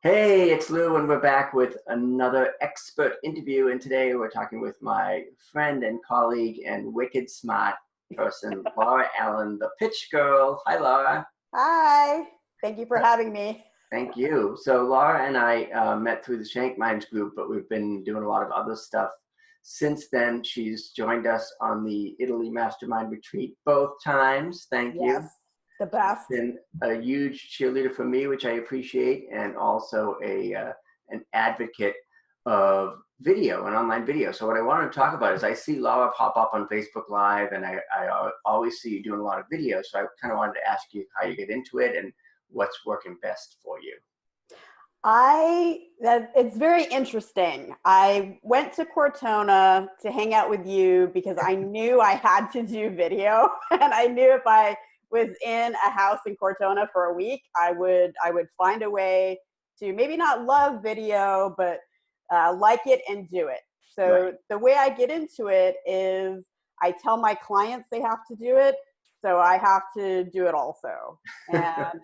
Hey, it's Lou, and we're back with another expert interview. And today we're talking with my friend and colleague and wicked smart person, Laura Allen, the pitch girl. Hi, Laura. Hi, thank you for having me. Thank you. So Laura and I met through the Shank Minds group, but we've been doing a lot of other stuff since then. She's joined us on the Italy Mastermind Retreat both times. Thank you. Yes, the best. Been a huge cheerleader for me, which I appreciate, and also an advocate of video and online video. So what I wanted to talk about is I see Laura pop up on Facebook Live, and I always see you doing a lot of videos. So I kind of wanted to ask you how you get into it and what's working best for you. It's very interesting. I went to Cortona to hang out with you because I knew I had to do video, and I knew if I was in a house in Cortona for a week, I would find a way to maybe not love video, but like it and do it. So Right. the way I get into it is I tell my clients they have to do it, so I have to do it also. And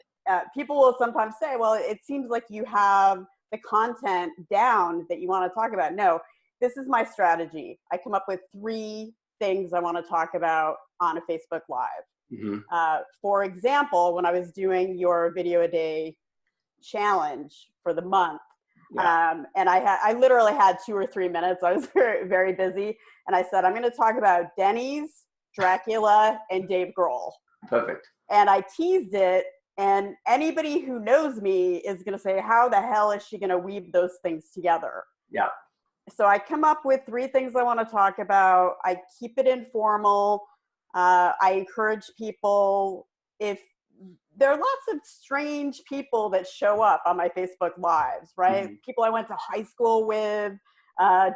people will sometimes say, well, it seems like you have the content down that you want to talk about. No, this is my strategy. I come up with 3 things I want to talk about on a Facebook Live. Mm-hmm. For example, when I was doing your video a day challenge for the month, Yeah. and I literally had 2 or 3 minutes. I was very, very busy. And I said, I'm going to talk about Denny's, Dracula, and Dave Grohl. Perfect. And I teased it. And anybody who knows me is going to say, how the hell is she going to weave those things together? Yeah. So I come up with 3 things I want to talk about. I keep it informal. I encourage people, if there are lots of strange people that show up on my Facebook Lives, right? Mm-hmm. People I went to high school with,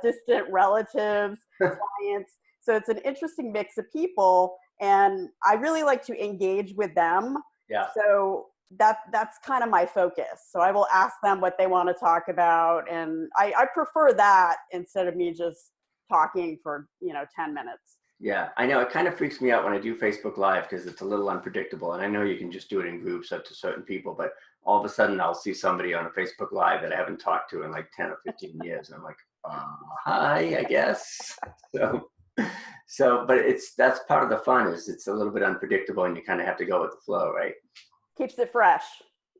distant relatives, clients. So it's an interesting mix of people, and I really like to engage with them. Yeah. So that's kind of my focus. So I will ask them what they want to talk about, and I prefer that instead of me just talking for 10 minutes. Yeah, I know. It kind of freaks me out when I do Facebook Live because it's a little unpredictable. And I know you can just do it in groups up to certain people, but all of a sudden I'll see somebody on a Facebook Live that I haven't talked to in like 10 or 15 years. And I'm like, hi, I guess. But that's part of the fun is it's a little bit unpredictable and you kind of have to go with the flow, right? Keeps it fresh.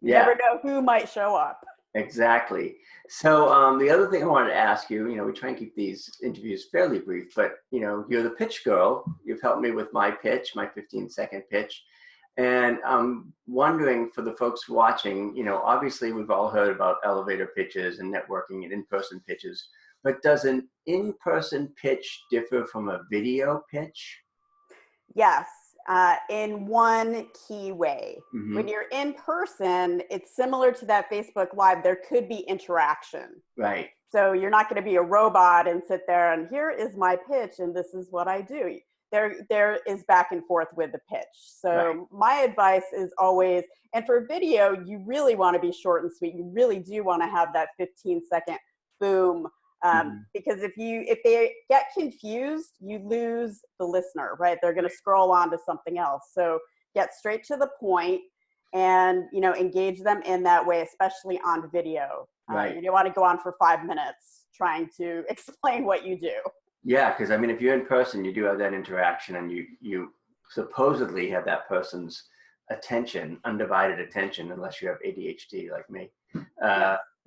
You Yeah. never know who might show up. Exactly. So the other thing I wanted to ask you, we try and keep these interviews fairly brief, but you're the pitch girl. You've helped me with my pitch, my 15-second pitch. And I'm wondering for the folks watching, obviously we've all heard about elevator pitches and networking and in-person pitches, but does an in-person pitch differ from a video pitch? Yes, in one key way. Mm-hmm. When you're in person, it's similar to that Facebook Live. There could be interaction. Right. So you're not going to be a robot and sit there and here is my pitch and this is what I do. There is back and forth with the pitch. So Right. My advice is always, and for video, you really want to be short and sweet. You really do want to have that 15-second boom. Because if they get confused, you lose the listener, right? They're going to scroll on to something else. So get straight to the point and, engage them in that way, especially on video. Right. You don't want to go on for 5 minutes trying to explain what you do. Yeah, because if you're in person, you do have that interaction and you supposedly have that person's attention, undivided attention, unless you have ADHD like me,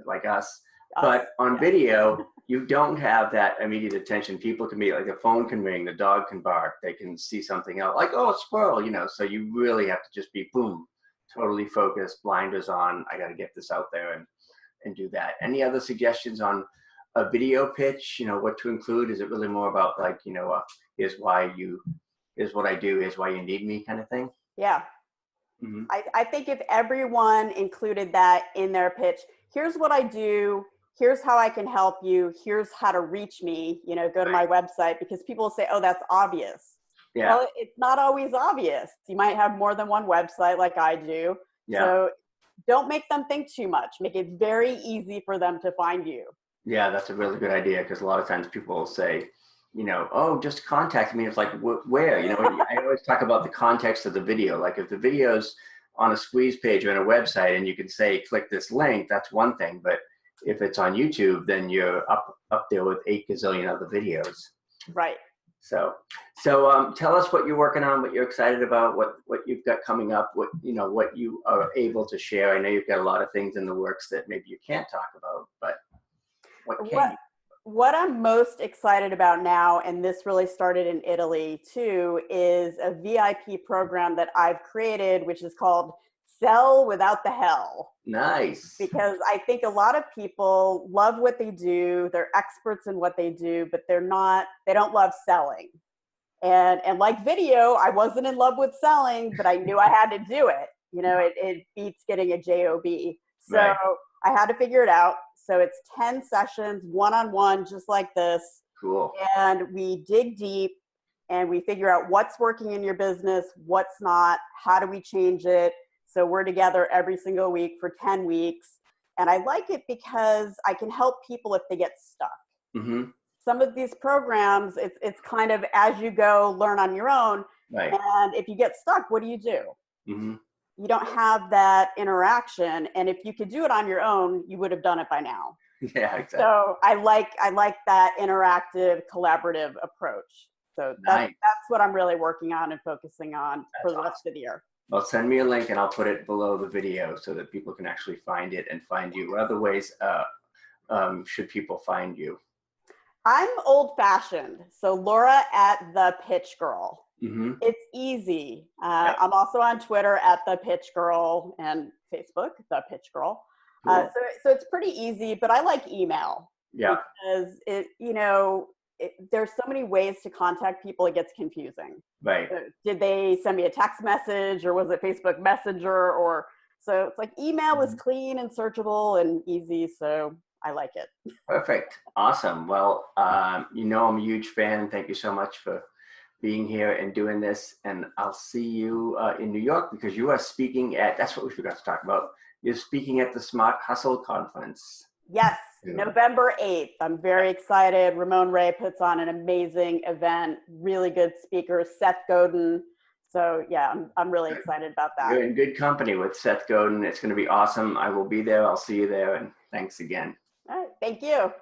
like us. But on video, you don't have that immediate attention. People can be like, the phone can ring, the dog can bark, they can see something else, like, oh, a squirrel, so you really have to just be, boom, totally focused, blinders on, I got to get this out there and do that. Any other suggestions on a video pitch, what to include? Is it really more about like, here's what I do, here's why you need me kind of thing? Yeah. Mm-hmm. I think if everyone included that in their pitch, here's what I do, here's how I can help you, here's how to reach me, go to my website, because people will say, oh, that's obvious. Yeah. Well, it's not always obvious. You might have more than one website like I do. Yeah. So don't make them think too much. Make it very easy for them to find you. Yeah, that's a really good idea, because a lot of times people will say, oh, just contact me. It's like, where? I always talk about the context of the video. Like if the video's on a squeeze page or on a website and you can say, click this link, that's one thing. But if it's on YouTube, then you're up there with 8 gazillion other videos. Right. So tell us what you're working on, what you're excited about, what you've got coming up, what you are able to share. I know you've got a lot of things in the works that maybe you can't talk about, but what I'm most excited about now, and this really started in Italy too, is a VIP program that I've created, which is called Sell Without the Hell. Nice. Because I think a lot of people love what they do. They're experts in what they do, but they don't love selling. And like video, I wasn't in love with selling, but I knew I had to do it. It beats getting a job. So right. I had to figure it out. So it's 10 sessions, one-on-one, just like this. Cool. And we dig deep and we figure out what's working in your business, what's not, how do we change it. So we're together every single week for 10 weeks. And I like it because I can help people if they get stuck. Mm-hmm. Some of these programs, it's kind of as you go, learn on your own. Right. And if you get stuck, what do you do? Mm-hmm. You don't have that interaction. And if you could do it on your own, you would have done it by now. Yeah, exactly. So I like that interactive, collaborative approach. So that's what I'm really working on and focusing on for the rest of the year. Well, send me a link and I'll put it below the video so that people can actually find it and find you. What other ways should people find you? I'm old-fashioned. So Laura at The Pitch Girl. Mm-hmm. It's easy. I'm also on Twitter at The Pitch Girl and Facebook, The Pitch Girl. Cool. So it's pretty easy, but I like email. Yeah. Because there's so many ways to contact people, it gets confusing. Right. Did they send me a text message or was it Facebook Messenger? So it's like email is clean and searchable and easy. So I like it. Perfect. Awesome. Well, I'm a huge fan. Thank you so much for being here and doing this. And I'll see you in New York because you are speaking that's what we forgot to talk about. You're speaking at the Smart Hustle Conference. Yes, November 8th. I'm very excited. Ramon Ray puts on an amazing event, really good speakers, Seth Godin. So yeah, I'm really excited about that. You're in good company with Seth Godin. It's going to be awesome. I will be there. I'll see you there. And thanks again. All right. Thank you.